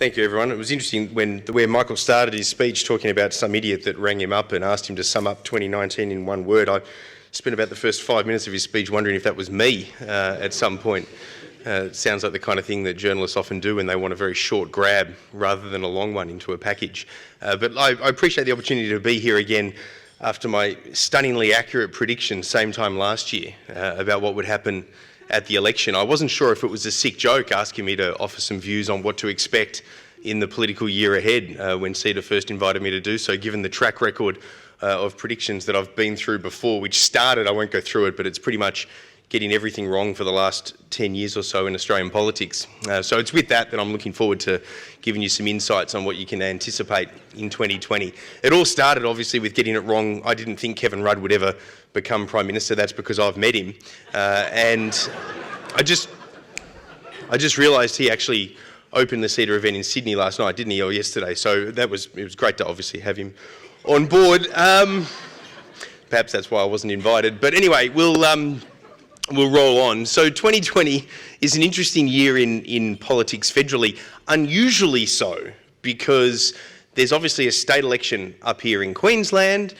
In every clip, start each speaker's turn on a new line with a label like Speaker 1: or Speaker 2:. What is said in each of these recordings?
Speaker 1: Thank you, everyone. It was interesting where Michael started his speech talking about some idiot that rang him up and asked him to sum up 2019 in one word. I spent about the first 5 minutes of his speech wondering if that was me at some point. It sounds like the kind of thing that journalists often do when they want a very short grab rather than a long one into a package. But I appreciate the opportunity to be here again after my stunningly accurate prediction same time last year about what would happen at the election. I wasn't sure if it was a sick joke asking me to offer some views on what to expect in the political year ahead when CEDA first invited me to do so, given the track record of predictions that I've been through before, which started, I won't go through it, but it's pretty much getting everything wrong for the last 10 years or so in Australian politics. So it's with that I'm looking forward to giving you some insights on what you can anticipate in 2020. It all started obviously with getting it wrong. I didn't think Kevin Rudd would ever become Prime Minister. That's because I've met him. And I just realised he actually opened the CEDA event in Sydney last night, didn't he, or yesterday? So it was great to obviously have him on board. Perhaps that's why I wasn't invited. But anyway, we'll roll on. So 2020 is an interesting year in politics federally, unusually so, because there's obviously a state election up here in Queensland,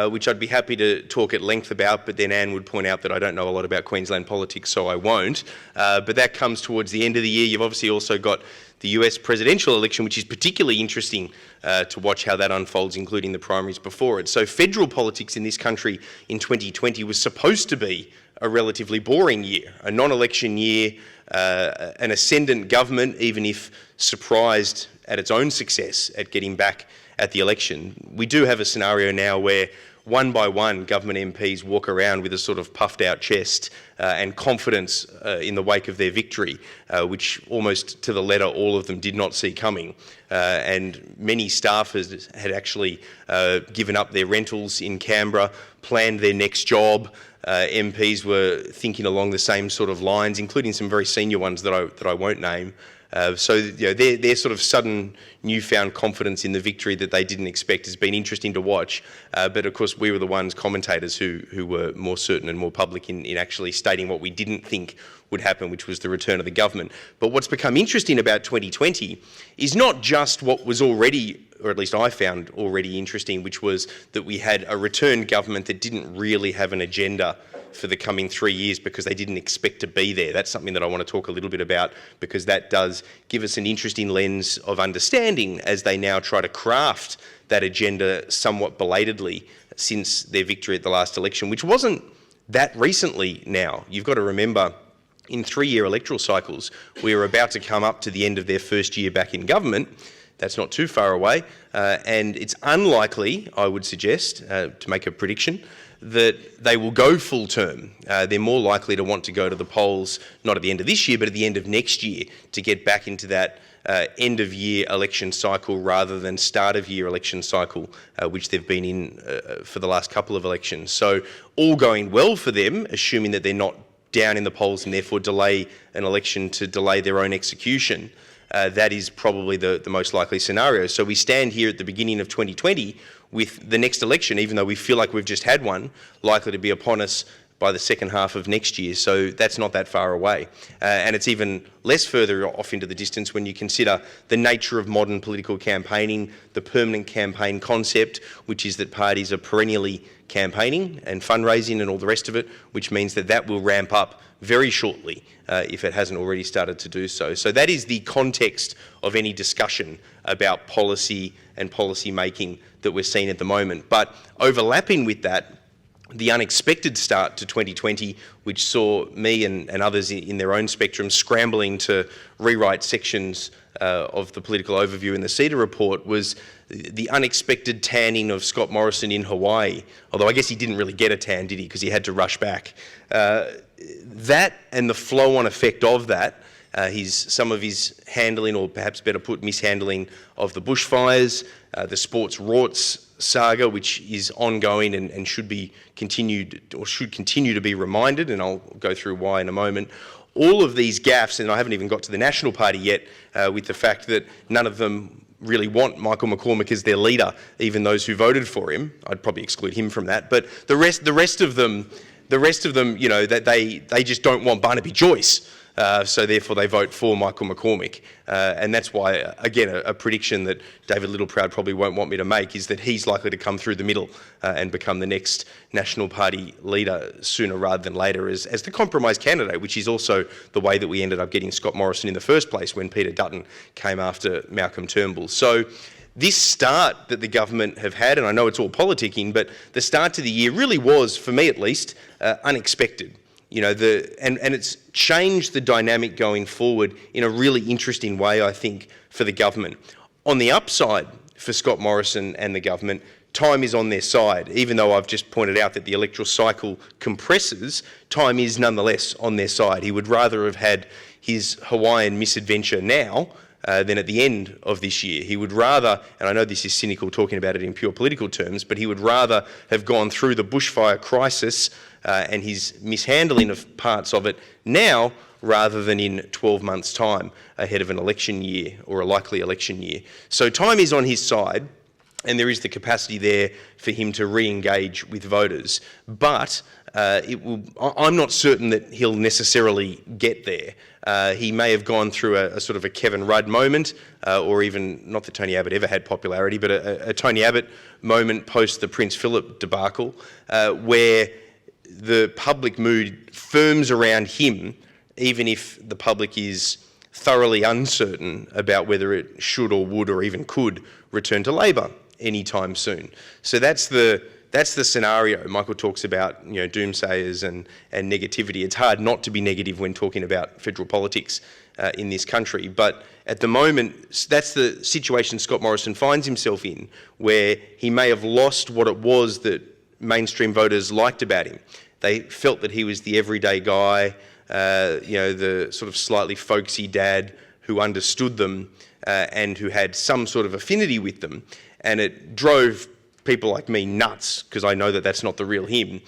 Speaker 1: which I'd be happy to talk at length about, but then Anne would point out that I don't know a lot about Queensland politics, so I won't. But that comes towards the end of the year. You've obviously also got the US presidential election, which is particularly interesting to watch how that unfolds, including the primaries before it. So federal politics in this country in 2020 was supposed to be a relatively boring year, a non-election year, an ascendant government, even if surprised at its own success at getting back at the election. We do have a scenario now where one by one government MPs walk around with a sort of puffed out chest and confidence in the wake of their victory, which almost to the letter all of them did not see coming. And many staffers had actually given up their rentals in Canberra, planned their next job. MPs were thinking along the same sort of lines, including some very senior ones that I won't name. So you know, their sort of sudden newfound confidence in the victory that they didn't expect has been interesting to watch. But of course, we were the ones, commentators, who were more certain and more public in actually stating what we didn't think would happen, which was the return of the government. But what's become interesting about 2020 is not just what was already, or at least I found already interesting, which was that we had a returned government that didn't really have an agenda for the coming 3 years because they didn't expect to be there. That's something that I want to talk a little bit about, because that does give us an interesting lens of understanding as they now try to craft that agenda somewhat belatedly since their victory at the last election, which wasn't that recently now. You've got to remember, in 3-year electoral cycles, we are about to come up to the end of their first year back in government. That's not too far away, and it's unlikely, I would suggest, to make a prediction, that they will go full term. They're more likely to want to go to the polls, not at the end of this year, but at the end of next year, to get back into that end of year election cycle rather than start of year election cycle, which they've been in for the last couple of elections. So all going well for them, assuming that they're not down in the polls and therefore delay an election to delay their own execution. That is probably the most likely scenario. So we stand here at the beginning of 2020 with the next election, even though we feel like we've just had one, likely to be upon us by the second half of next year. So that's not that far away. And it's even less further off into the distance when you consider the nature of modern political campaigning, the permanent campaign concept, which is that parties are perennially campaigning and fundraising and all the rest of it, which means that will ramp up very shortly if it hasn't already started to do so. So that is the context of any discussion about policy and policy making that we're seeing at the moment. But overlapping with that, the unexpected start to 2020, which saw me and others in their own spectrum scrambling to rewrite sections of the political overview in the CEDA report, was the unexpected tanning of Scott Morrison in Hawaii. Although I guess he didn't really get a tan, did he? Because he had to rush back. That and the flow-on effect of that, some of his handling, or perhaps better put, mishandling of the bushfires, the sports rorts saga, which is ongoing and should continue to be reminded, and I'll go through why in a moment. All of these gaffes, and I haven't even got to the National Party yet, with the fact that none of them really want Michael McCormack as their leader, even those who voted for him. I'd probably exclude him from that. But the rest of them, you know, that they just don't want Barnaby Joyce. so therefore they vote for Michael McCormick. And that's why, again, a prediction that David Littleproud probably won't want me to make is that he's likely to come through the middle and become the next National Party leader sooner rather than later as the compromise candidate, which is also the way that we ended up getting Scott Morrison in the first place when Peter Dutton came after Malcolm Turnbull. So this start that the government have had, and I know it's all politicking, but the start to the year really was, for me at least, unexpected. You know, and it's changed the dynamic going forward in a really interesting way, I think, for the government. On the upside for Scott Morrison and the government, time is on their side. Even though I've just pointed out that the electoral cycle compresses, time is nonetheless on their side. He would rather have had his Hawaiian misadventure now than at the end of this year. He would rather, and I know this is cynical talking about it in pure political terms, but he would rather have gone through the bushfire crisis and his mishandling of parts of it now rather than in 12 months' time ahead of an election year or a likely election year. So time is on his side and there is the capacity there for him to re-engage with voters. But I'm not certain that he'll necessarily get there. He may have gone through a sort of a Kevin Rudd moment, or even, not that Tony Abbott ever had popularity, but a Tony Abbott moment post the Prince Philip debacle, where the public mood firms around him, even if the public is thoroughly uncertain about whether it should or would or even could return to Labor anytime soon. So that's the scenario. Michael talks about, you know, doomsayers and negativity. It's hard not to be negative when talking about federal politics in this country. But at the moment, that's the situation Scott Morrison finds himself in, where he may have lost what it was that mainstream voters liked about him. They felt that he was the everyday guy, you know, the sort of slightly folksy dad who understood them and who had some sort of affinity with them. And it drove people like me nuts, because I know that that's not the real him.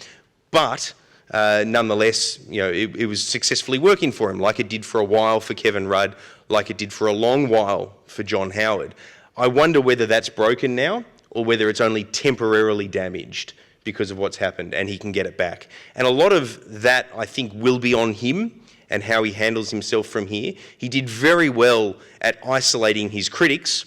Speaker 1: But nonetheless, you know, it was successfully working for him, like it did for a while for Kevin Rudd, like it did for a long while for John Howard. I wonder whether that's broken now or whether it's only temporarily damaged because of what's happened and he can get it back. And a lot of that, I think, will be on him and how he handles himself from here. He did very well at isolating his critics,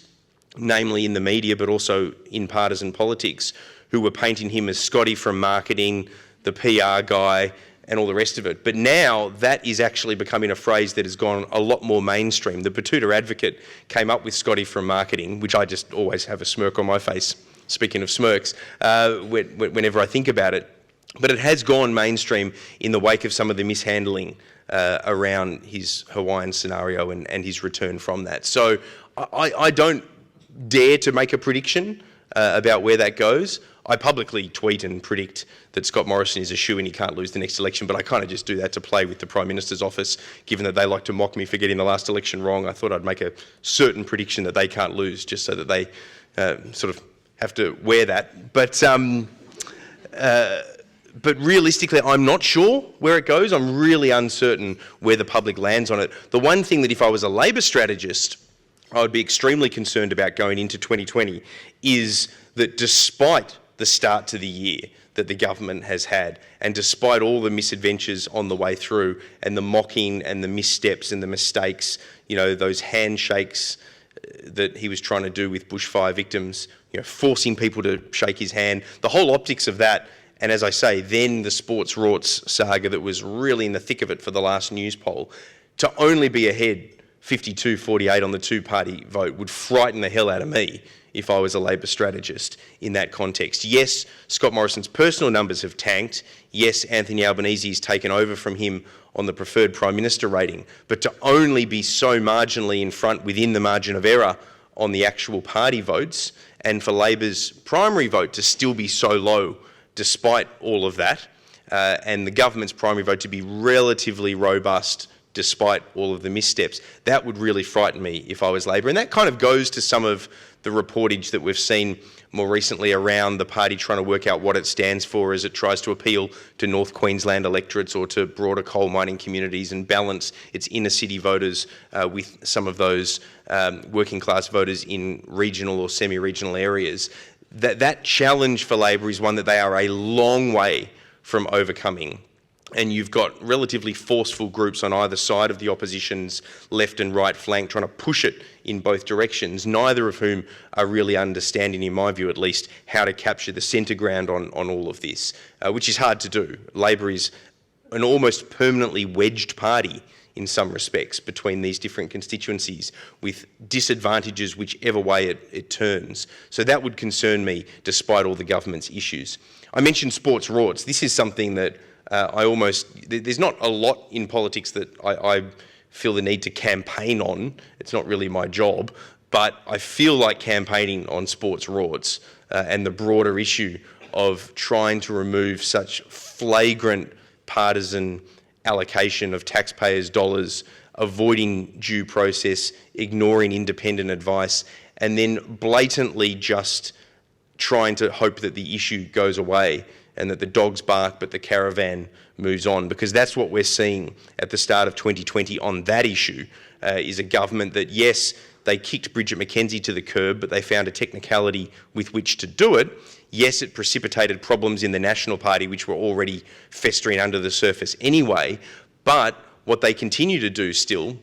Speaker 1: namely in the media, but also in partisan politics, who were painting him as Scotty from marketing, the PR guy, and all the rest of it. But now that is actually becoming a phrase that has gone a lot more mainstream. The Batuta Advocate came up with Scotty from marketing, which I just always have a smirk on my face, speaking of smirks, whenever I think about it. But it has gone mainstream in the wake of some of the mishandling around his Hawaiian scenario and his return from that. So I don't dare to make a prediction about where that goes. I publicly tweet and predict that Scott Morrison is a shoo and he can't lose the next election, but I kind of just do that to play with the Prime Minister's office, given that they like to mock me for getting the last election wrong. I thought I'd make a certain prediction that they can't lose, just so that they sort of have to wear that. But realistically, I'm not sure where it goes. I'm really uncertain where the public lands on it. The one thing that if I was a Labor strategist, I would be extremely concerned about going into 2020 is that despite the start to the year that the government has had, and despite all the misadventures on the way through and the mocking and the missteps and the mistakes, you know, those handshakes that he was trying to do with bushfire victims, you know, forcing people to shake his hand, the whole optics of that, and as I say, then the sports rorts saga that was really in the thick of it for the last news poll, to only be ahead 52-48 on the two-party vote would frighten the hell out of me if I was a Labor strategist in that context. Yes, Scott Morrison's personal numbers have tanked. Yes, Anthony Albanese's taken over from him on the preferred Prime Minister rating, but to only be so marginally in front within the margin of error on the actual party votes, and for Labor's primary vote to still be so low despite all of that, and the government's primary vote to be relatively robust despite all of the missteps, that would really frighten me if I was Labor. And that kind of goes to some of the reportage that we've seen more recently around the party trying to work out what it stands for as it tries to appeal to North Queensland electorates or to broader coal mining communities and balance its inner city voters with some of those working class voters in regional or semi-regional areas. That challenge for Labor is one that they are a long way from overcoming. and you've got relatively forceful groups on either side of the opposition's left and right flank trying to push it in both directions, neither of whom are really understanding, in my view at least, how to capture the centre ground on all of this, which is hard to do. Labor is an almost permanently wedged party in some respects between these different constituencies, with disadvantages whichever way it turns. So that would concern me, despite all the government's issues. I mentioned sports rorts. This is something that there's not a lot in politics that I feel the need to campaign on. It's not really my job, but I feel like campaigning on sports rorts and the broader issue of trying to remove such flagrant partisan allocation of taxpayers' dollars, avoiding due process, ignoring independent advice, and then blatantly just trying to hope that the issue goes away and that the dogs bark but the caravan moves on, because that's what we're seeing at the start of 2020 on that issue, is a government that, yes, they kicked Bridget McKenzie to the curb, but they found a technicality with which to do it. Yes, it precipitated problems in the National Party, which were already festering under the surface anyway, but what they continue to do still,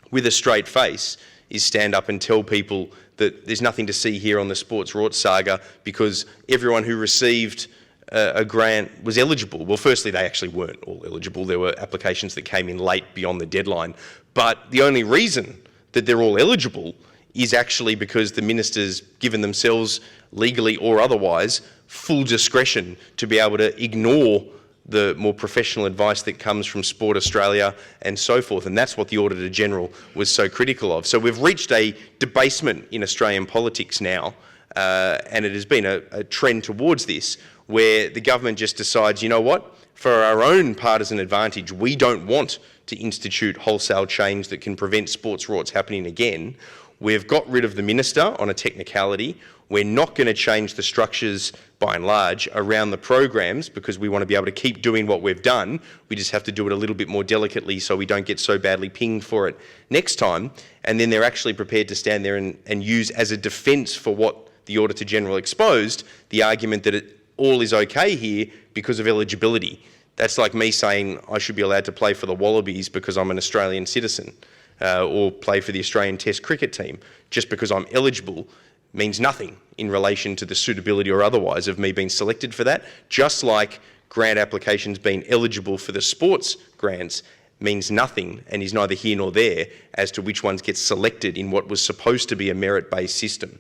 Speaker 1: with a straight face, is stand up and tell people that there's nothing to see here on the sports rort saga because everyone who received a grant was eligible. Well, firstly, they actually weren't all eligible. There were applications that came in late beyond the deadline, but the only reason that they're all eligible is actually because the minister's given themselves, legally or otherwise, full discretion to be able to ignore the more professional advice that comes from Sport Australia and so forth. And that's what the Auditor General was so critical of. So we've reached a debasement in Australian politics now, and it has been a trend towards this, where the government just decides, you know what, for our own partisan advantage, we don't want to institute wholesale change that can prevent sports rorts happening again. We've got rid of the minister on a technicality. We're not going to change the structures, by and large, around the programs because we want to be able to keep doing what we've done. We just have to do it a little bit more delicately so we don't get so badly pinged for it next time. And then they're actually prepared to stand there and use as a defence for what the Auditor General exposed, the argument that it all is okay here because of eligibility. That's like me saying I should be allowed to play for the Wallabies because I'm an Australian citizen, or play for the Australian Test cricket team. Just because I'm eligible means nothing in relation to the suitability or otherwise of me being selected for that, just like grant applications being eligible for the sports grants means nothing and is neither here nor there as to which ones get selected in what was supposed to be a merit-based system.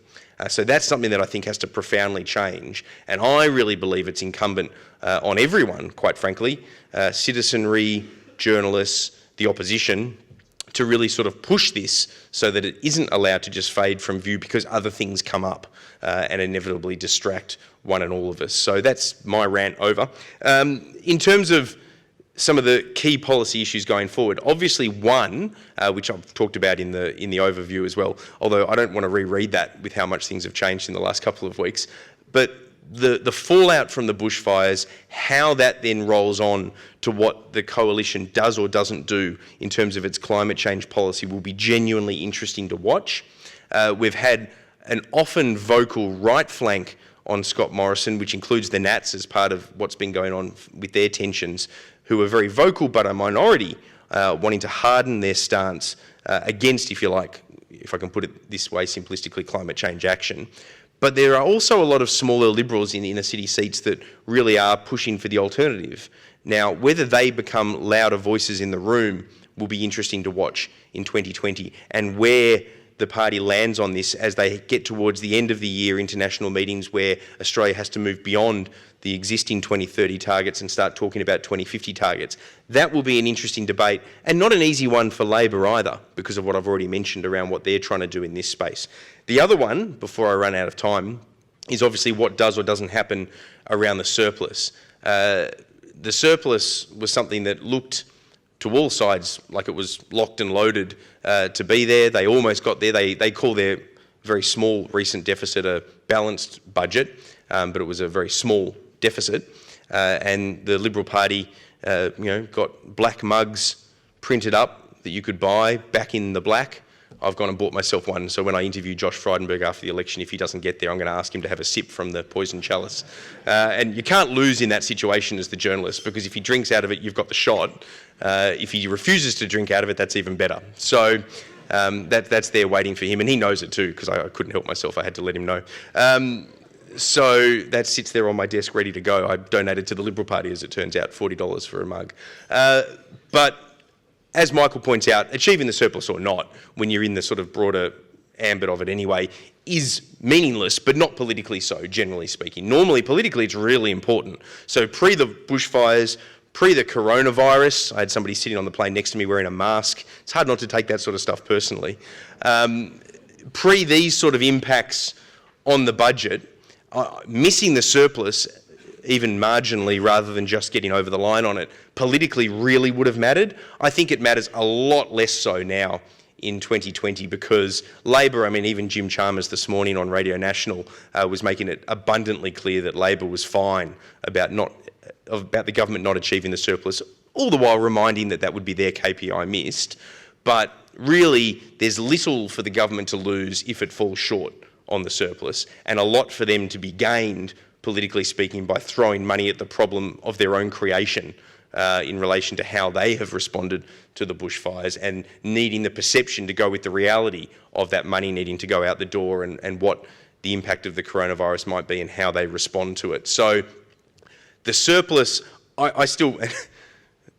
Speaker 1: So that's something that I think has to profoundly change, and I really believe it's incumbent on everyone, quite frankly, citizenry, journalists, the opposition, to really sort of push this so that it isn't allowed to just fade from view because other things come up and inevitably distract one and all of us. So that's my rant over. In terms of some of the key policy issues going forward, obviously one, which I've talked about in the overview as well, although I don't want to reread that with how much things have changed in the last couple of weeks, but the fallout from the bushfires, how that then rolls on to what the coalition does or doesn't do in terms of its climate change policy will be genuinely interesting to watch. We've had an often vocal right flank on Scott Morrison, which includes the Nats as part of what's been going on with their tensions, who are very vocal but a minority, wanting to harden their stance against, if you like, if I can put it this way simplistically, climate change action. But there are also a lot of smaller Liberals in inner city seats that really are pushing for the alternative. Now, whether they become louder voices in the room will be interesting to watch in 2020, and where the party lands on this as they get towards the end of the year, international meetings where Australia has to move beyond the existing 2030 targets and start talking about 2050 targets. That will be an interesting debate, and not an easy one for Labor either, because of what I've already mentioned around what they're trying to do in this space. The other one, before I run out of time, is obviously what does or doesn't happen around the surplus. The surplus was something that looked to all sides like it was locked and loaded to be there. They almost got there. They call their very small recent deficit a balanced budget, but it was a very small deficit. And the Liberal Party got black mugs printed up that you could buy back in the black I've gone and bought myself one. So when I interview Josh Frydenberg after the election, if he doesn't get there, I'm going to ask him to have a sip from the poison chalice. And you can't lose in that situation as the journalist, because if he drinks out of it, you've got the shot. If he refuses to drink out of it, that's even better. So that's there waiting for him, and he knows it too, because I couldn't help myself. I had to let him know. So that sits there on my desk ready to go. I donated to the Liberal Party, as it turns out, $40 for a mug. But as Michael points out, achieving the surplus or not, when you're in the sort of broader ambit of it anyway, is meaningless, but not politically so, generally speaking. Normally, politically, it's really important. So pre the bushfires, pre the coronavirus, I had somebody sitting on the plane next to me wearing a mask. It's hard not to take that sort of stuff personally. Pre these sort of impacts on the budget, missing the surplus, even marginally, rather than just getting over the line on it, politically really would have mattered. I think it matters a lot less so now in 2020, because Labor, I mean, even Jim Chalmers this morning on Radio National was making it abundantly clear that Labor was fine about the government not achieving the surplus, all the while reminding that would be their KPI missed. But really, there's little for the government to lose if it falls short on the surplus, and a lot for them to be gained, politically speaking, by throwing money at the problem of their own creation in relation to how they have responded to the bushfires, and needing the perception to go with the reality of that money needing to go out the door, and what the impact of the coronavirus might be and how they respond to it. So the surplus, I still,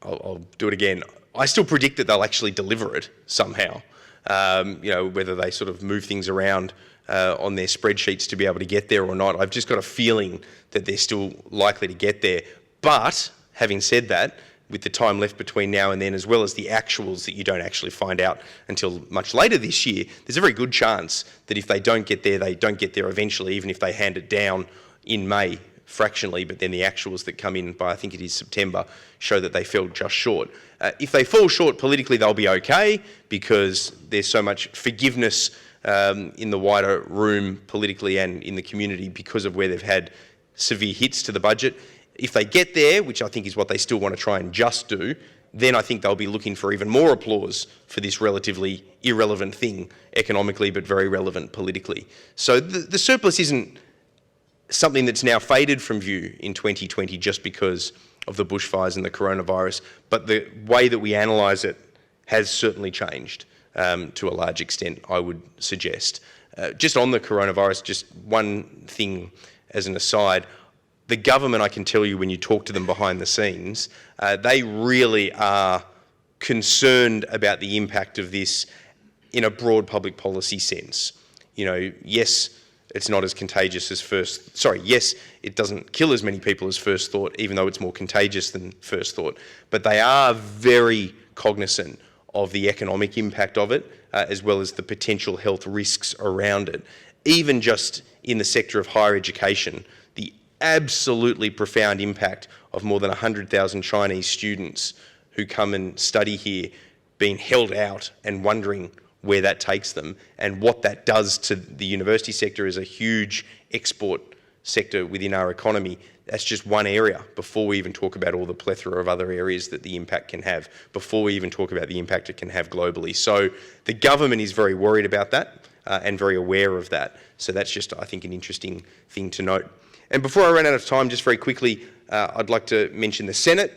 Speaker 1: I'll do it again, I still predict that they'll actually deliver it somehow. Whether they sort of move things around on their spreadsheets to be able to get there or not, I've just got a feeling that they're still likely to get there. But having said that, with the time left between now and then, as well as the actuals that you don't actually find out until much later this year, there's a very good chance that if they don't get there, they don't get there eventually, even if they hand it down in May fractionally, but then the actuals that come in by, I think it is September, show that they fell just short. If they fall short politically, they'll be okay, because there's so much forgiveness in the wider room politically and in the community because of where they've had severe hits to the budget. If they get there, which I think is what they still want to try and just do, then I think they'll be looking for even more applause for this relatively irrelevant thing economically, but very relevant politically. So the surplus isn't something that's now faded from view in 2020 just because of the bushfires and the coronavirus, but the way that we analyse it has certainly changed to a large extent, I would suggest. Just on the coronavirus, just one thing as an aside, the government, I can tell you when you talk to them behind the scenes, they really are concerned about the impact of this in a broad public policy sense. Yes, it's not as contagious as yes, it doesn't kill as many people as first thought, even though it's more contagious than first thought. But they are very cognizant of the economic impact of it, as well as the potential health risks around it. Even just in the sector of higher education, the absolutely profound impact of more than 100,000 Chinese students who come and study here being held out and wondering where that takes them, and what that does to the university sector as a huge export sector within our economy. That's just one area, before we even talk about all the plethora of other areas that the impact can have, before we even talk about the impact it can have globally. So the government is very worried about that and very aware of that. So that's just, I think, an interesting thing to note. And before I run out of time, just very quickly, I'd like to mention the Senate,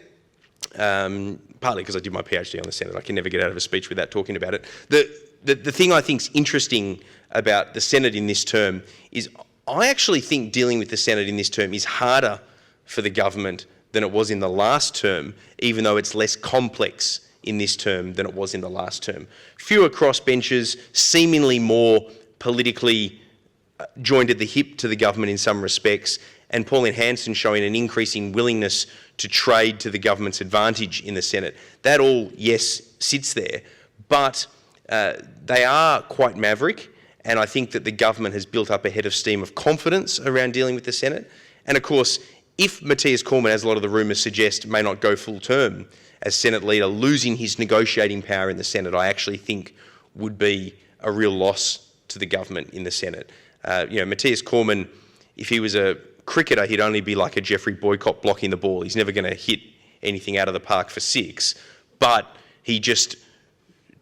Speaker 1: partly because I did my PhD on the Senate. I can never get out of a speech without talking about it. The thing I think is interesting about the Senate in this term is I actually think dealing with the Senate in this term is harder for the government than it was in the last term, even though it's less complex in this term than it was in the last term. Fewer crossbenchers, seemingly more politically joined at the hip to the government in some respects, and Pauline Hanson showing an increasing willingness to trade to the government's advantage in the Senate. That all, yes, sits there, but they are quite maverick, and I think that the government has built up a head of steam of confidence around dealing with the Senate. And of course, if Matthias Cormann, as a lot of the rumours suggest, may not go full term as Senate leader, losing his negotiating power in the Senate, I actually think would be a real loss to the government in the Senate. Matthias Cormann, if he was a cricketer, he'd only be like a Jeffrey Boycott blocking the ball. He's never going to hit anything out of the park for six, but he just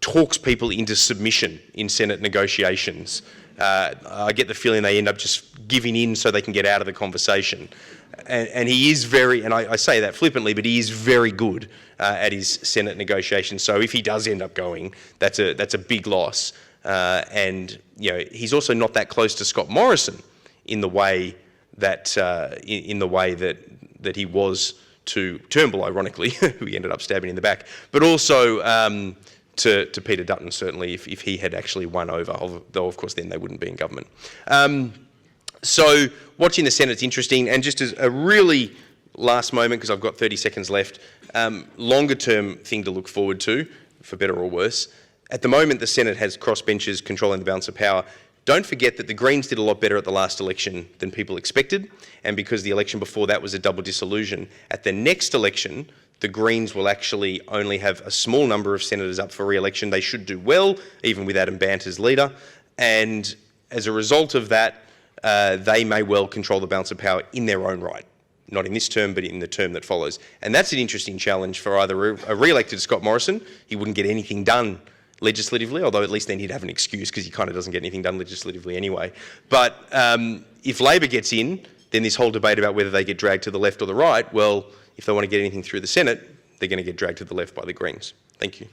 Speaker 1: talks people into submission in Senate negotiations. I get the feeling they end up just giving in so they can get out of the conversation. And he is very, and I say that flippantly, but he is very good at his Senate negotiations. So if he does end up going, that's a big loss. And you know, he's also not that close to Scott Morrison in the way that that he was to Turnbull, ironically, who he ended up stabbing in the back, but also to Peter Dutton, certainly, if he had actually won over, though of course then they wouldn't be in government. So watching the Senate's interesting, and just as a really last moment, because I've got 30 seconds left, longer term thing to look forward to, for better or worse. At the moment, the Senate has crossbenchers controlling the balance of power. Don't forget that the Greens did a lot better at the last election than people expected, and because the election before that was a double dissolution, at the next election, the Greens will actually only have a small number of senators up for re-election. They should do well, even with Adam Bandt as leader, and as a result of that, they may well control the balance of power in their own right. Not in this term, but in the term that follows. And that's an interesting challenge for either a re-elected Scott Morrison. He wouldn't get anything done legislatively, although at least then he'd have an excuse because he kind of doesn't get anything done legislatively anyway. But if Labor gets in, then this whole debate about whether they get dragged to the left or the right, well, if they want to get anything through the Senate, they're going to get dragged to the left by the Greens. Thank you.